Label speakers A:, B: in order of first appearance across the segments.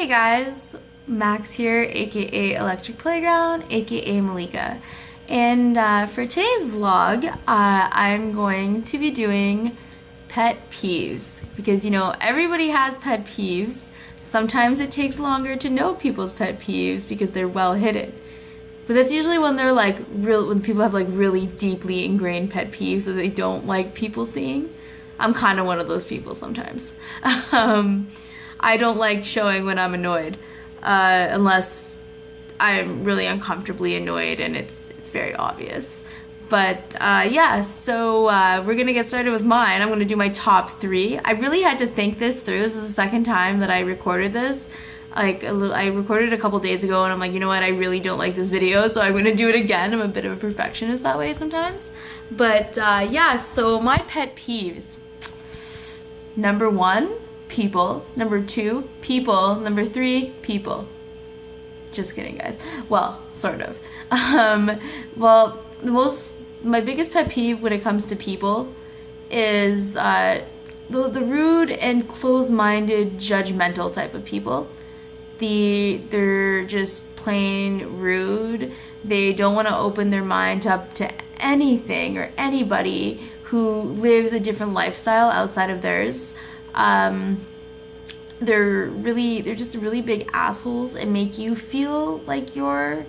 A: Hey guys, Max here, aka Electric Playground, aka Malika. And for today's vlog, I'm going to be doing pet peeves. Because everybody has pet peeves. Sometimes it takes longer to know people's pet peeves because they're well hidden. But that's usually when they're when people have really deeply ingrained pet peeves that they don't like people seeing. I'm kind of one of those people sometimes. I don't like showing when I'm annoyed, unless I'm really uncomfortably annoyed and it's very obvious. But yeah, so we're gonna get started with mine. I'm gonna do my top 3. I really had to think this through. This is the second time that I recorded this. I recorded it a couple days ago, and I'm like, you know what? I really don't like this video, so I'm gonna do it again. I'm a bit of a perfectionist that way sometimes. But yeah, so my pet peeves. Number 1. People. Number 2, people. Number 3, people. Just kidding, guys. Well, sort of. Well, my biggest pet peeve when it comes to people is the rude and closed-minded, judgmental type of people. They're just plain rude. They don't want to open their mind up to anything or anybody who lives a different lifestyle outside of theirs. They're just really big assholes and make you feel like you're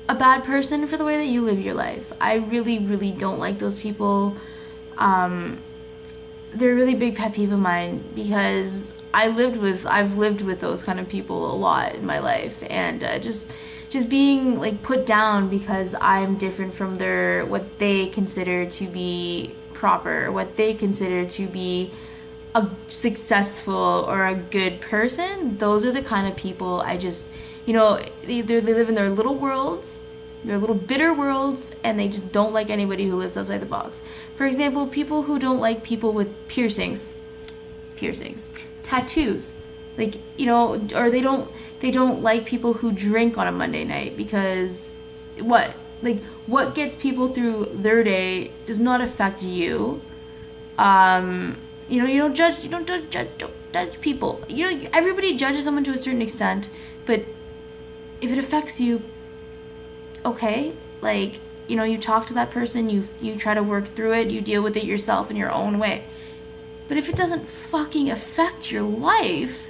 A: a bad person for the way that you live your life. I really, really don't like those people. They're a really big pet peeve of mine because I've lived with those kind of people a lot in my life, and just being put down because I'm different from what they consider to be proper, what they consider to be a successful or a good person. Those are the kind of people I just, they live in their little worlds, their little bitter worlds, and they just don't like anybody who lives outside the box. For example, people who don't like people with piercings, tattoos, or they don't like people who drink on a Monday night because what gets people through their day does not affect you. You don't judge people. Everybody judges someone to a certain extent, but if it affects you, okay, you talk to that person, you try to work through it, you deal with it yourself in your own way. But if it doesn't fucking affect your life,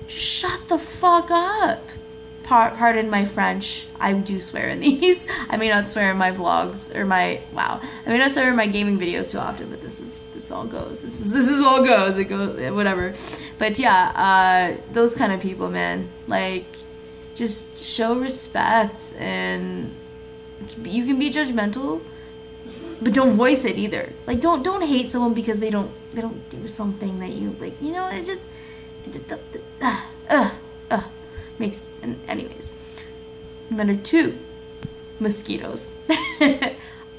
A: shut the fuck up. Pardon my French. I do swear in these. I may not swear in my vlogs or I may not swear in my gaming videos too often, but this all goes. This is all goes. It goes, whatever. But yeah, those kind of people, man. Just show respect, and you can be judgmental, but don't voice it either. Don't hate someone because they don't do something that you like. Makes. Anyways, number 2, mosquitoes.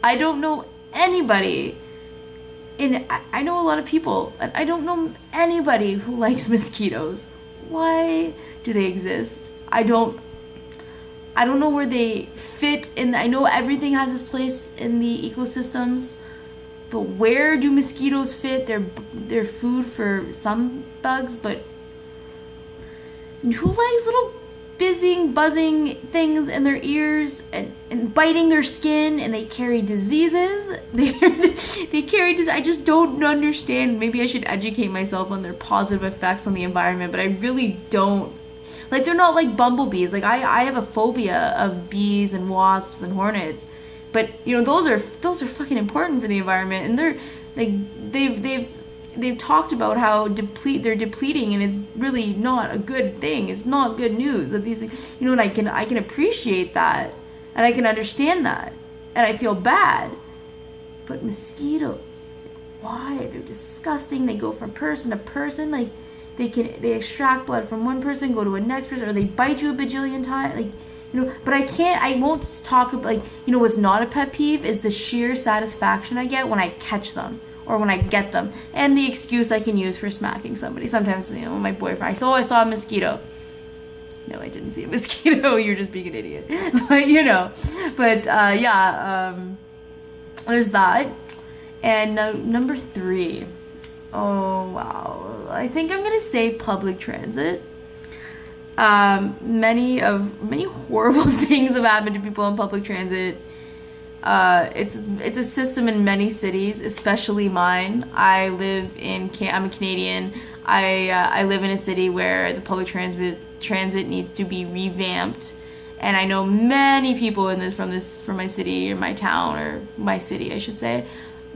A: I don't know anybody, and I know a lot of people, and I don't know anybody who likes mosquitoes. Why do they exist? I don't know where they fit in. I know everything has its place in the ecosystems, but where do mosquitoes fit? They're food for some bugs, but who likes little buzzing things in their ears and biting their skin, and they carry diseases? They carry disease. I just don't understand. Maybe I should educate myself on their positive effects on the environment, but I really don't. They're not like bumblebees. I have a phobia of bees and wasps and hornets, but those are fucking important for the environment, and they've talked about how they're depleting, and it's really not a good thing. It's not good news that these things, and I can appreciate that, and I can understand that, and I feel bad. But mosquitoes, why? They're disgusting. They go from person to person. They extract blood from one person, go to a next person, or they bite you a bajillion times. But I won't talk about, what's not a pet peeve is the sheer satisfaction I get when I catch them, or when I get them, and the excuse I can use for smacking somebody. Sometimes, my boyfriend, I saw a mosquito. No, I didn't see a mosquito. You're just being an idiot. But yeah, there's that. And number 3, oh wow, I think I'm gonna say public transit. Many horrible things have happened to people on public transit. It's a system in many cities, especially mine. I'm a Canadian. I live in a city where the public transit needs to be revamped, and I know many people from my city or my town or my city, I should say,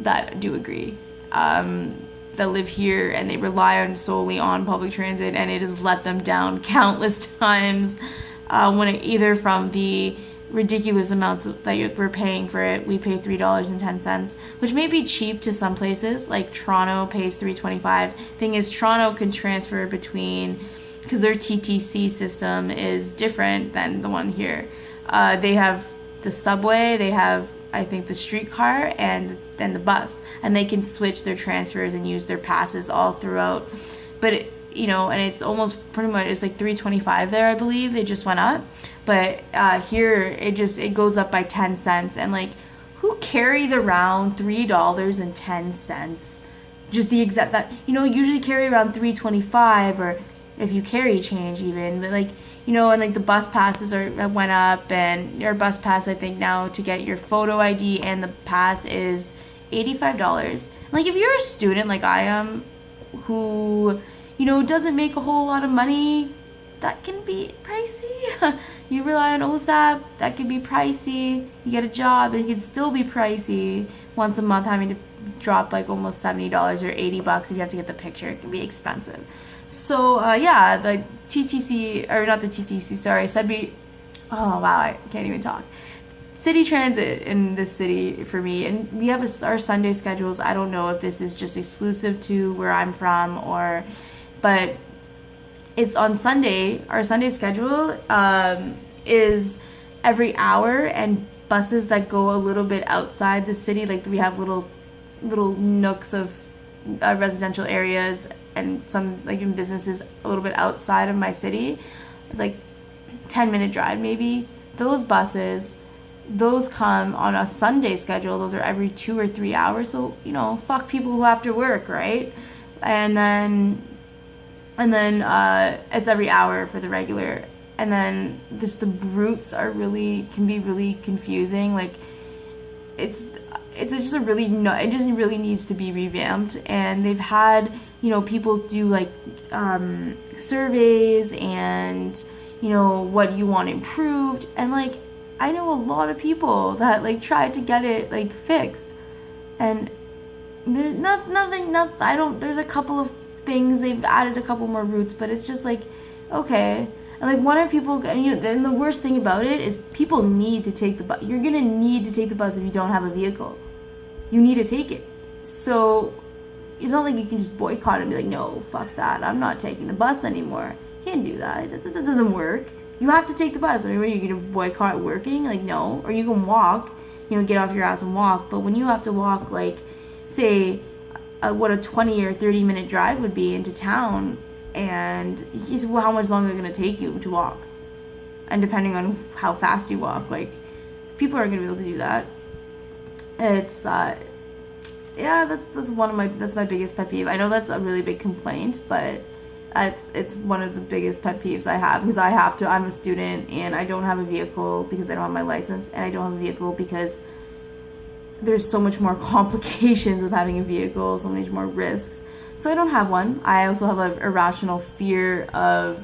A: that do agree. That live here and they rely solely on public transit, and it has let them down countless times. Either from the ridiculous amounts that we're paying for it. We pay $3.10, which may be cheap to some places. Like Toronto pays $3.25. Thing is, Toronto can transfer between, because their TTC system is different than the one here. They have the subway, they have, I think, the streetcar and then the bus, and they can switch their transfers and use their passes all throughout. But and it's almost pretty much, it's like $3.25 there, I believe. They just went up, but here it goes up by 10 cents, and like, who carries around $3.10? Just the exact that usually carry around $3.25, or if you carry change even, but like and like the bus passes went up, and your bus pass, I think now to get your photo ID and the pass is $85. Like, if you're a student like I am, who doesn't make a whole lot of money, that can be pricey. You rely on OSAP, that can be pricey. You get a job, it can still be pricey. Once a month, having to drop like almost $70 or $80 if you have to get the picture, it can be expensive. So yeah, the TTC, or not the TTC, sorry, oh wow, I can't even talk. City transit in this city for me, and we have our Sunday schedules. I don't know if this is just exclusive to where I'm from, but it's on Sunday. Our Sunday schedule is every hour, and buses that go a little bit outside the city, like we have little nooks of residential areas and some like in businesses a little bit outside of my city. It's like 10-minute drive maybe. Those buses, those come on a Sunday schedule. Those are every 2 or 3 hours. So fuck people who have to work, right? And then it's every hour for the regular. And then just the routes can be really confusing. Like, it's just it just really needs to be revamped. And they've had people do like surveys and what you want improved, and like, I know a lot of people that like tried to get it like fixed, and there's there's a couple of things, they've added a couple more routes, but it's just like, okay. And like, when are people, and the worst thing about it is people need to take the bus. You're gonna need to take the bus if you don't have a vehicle. You need to take it. So it's not like you can just boycott and be like, no, fuck that, I'm not taking the bus anymore. You can't do that. That doesn't work. You have to take the bus. I mean, are you gonna boycott working? Like, no. Or you can walk, get off your ass and walk. But when you have to walk, like, say, what a 20 or 30-minute drive would be into town, and how much longer is it gonna take you to walk? And depending on how fast you walk, like, people aren't gonna be able to do that. It's yeah, that's my biggest pet peeve. I know that's a really big complaint, but it's one of the biggest pet peeves I have, because I'm a student and I don't have a vehicle because I don't have my license, and I don't have a vehicle because there's so much more complications with having a vehicle, so many more risks. So I don't have one. I also have an irrational fear of,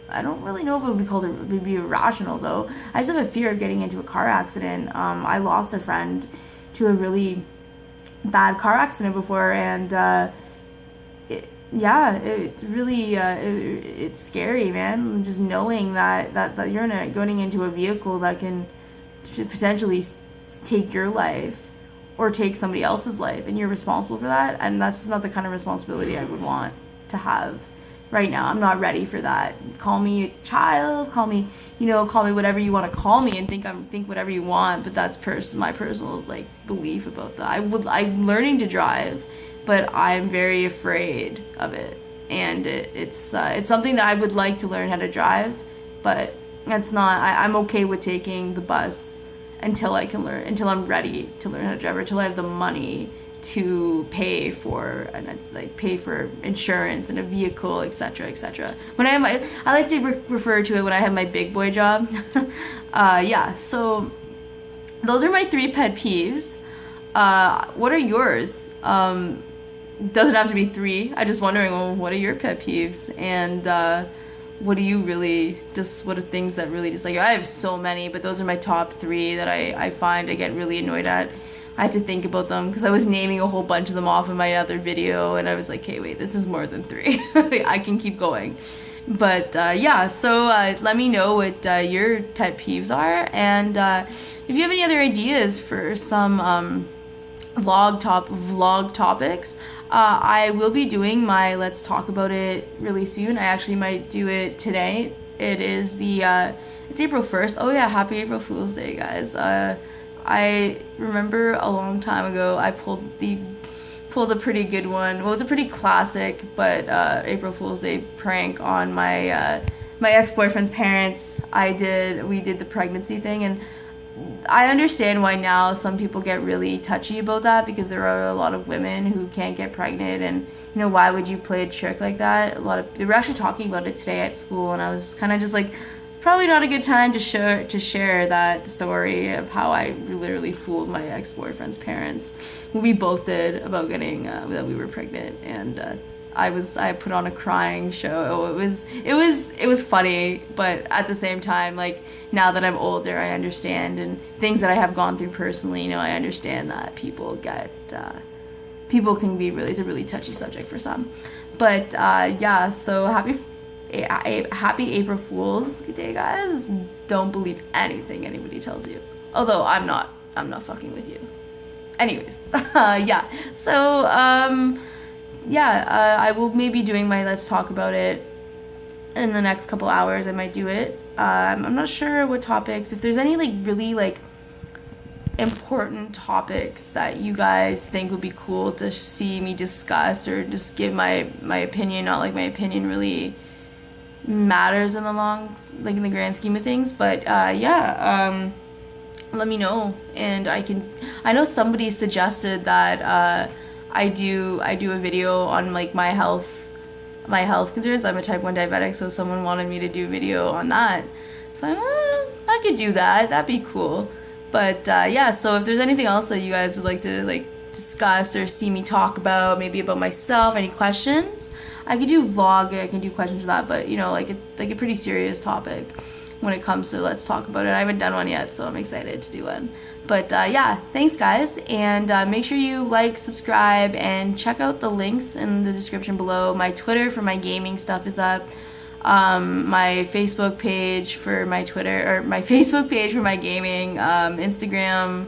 A: I don't really know if it would be irrational though. I just have a fear of getting into a car accident. I lost a friend to a really bad car accident before, and it's really it's scary, man. Just knowing that you're going into a vehicle that can potentially take your life or take somebody else's life, and you're responsible for that. And that's just not the kind of responsibility I would want to have right now. I'm not ready for that. Call me a child, call me whatever you want to call me, and think whatever you want, but that's my personal like belief about that. I'm learning to drive, but I'm very afraid of it, and it's something that I would like to learn how to drive, but that's not. I'm okay with taking the bus until I'm ready to learn how to drive, or until I have the money to pay for insurance and a vehicle, etc., etc. When I have I like to refer to it when I have my big boy job. Yeah, so those are my 3 pet peeves. What are yours? Doesn't have to be 3. I'm just wondering, well, what are your pet peeves? And what do you really what are things that really just, like, I have so many, but those are my top 3 that I find I get really annoyed at. I had to think about them because I was naming a whole bunch of them off in my other video, and I was like, hey, wait, this is more than 3. I can keep going. But yeah, so let me know what your pet peeves are, and if you have any other ideas for some vlog topics, I will be doing my Let's Talk About It really soon. I actually might do it today. It is it's April 1st. Oh yeah, happy April Fool's Day, guys. I remember a long time ago I pulled a pretty good one. Well, it's a pretty classic, but April Fool's Day prank on my my ex-boyfriend's parents. We did the pregnancy thing, and I understand why now some people get really touchy about that, because there are a lot of women who can't get pregnant, and you know, why would you play a trick like that? They were actually talking about it today at school, and I was kind of just like, probably not a good time to share that story of how I literally fooled my ex-boyfriend's parents, who we both did, about getting that we were pregnant, and I put on a crying show. It was funny, but at the same time, like, now that I'm older, I understand, and things that I have gone through personally, you know, I understand that people can be it's a really touchy subject for some. But yeah, so happy April Fool's Day, guys. Don't believe anything anybody tells you. Although I'm not fucking with you. Anyways, yeah. So yeah, I will maybe doing my Let's Talk About It in the next couple hours. I might do it. I'm not sure what topics. If there's any like really like important topics that you guys think would be cool to see me discuss, or just give my opinion. Not like my opinion really matters in the grand scheme of things, but yeah, let me know, and I know somebody suggested that I do a video on like my health concerns. I'm a type 1 diabetic, so someone wanted me to do a video on that, so I could do that. That'd be cool. But yeah, so if there's anything else that you guys would like to like discuss or see me talk about, maybe about myself, any questions, I could do vlog, I can do questions for that, but you know, like a pretty serious topic when it comes to Let's Talk About It. I haven't done one yet, so I'm excited to do one. But yeah, thanks guys, and make sure you like, subscribe, and check out the links in the description below. My Twitter for my gaming stuff is up. My Facebook page for my Twitter, or my Facebook page for my gaming, Instagram.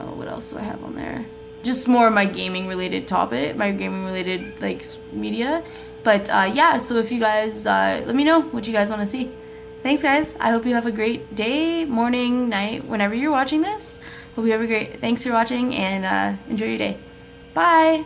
A: Oh, what else do I have on there? Just more of my gaming related like media. But yeah, so if you guys let me know what you guys want to see. Thanks guys. I hope you have a great day, morning, night, whenever you're watching this. Hope you have a great, thanks for watching, and enjoy your day. Bye.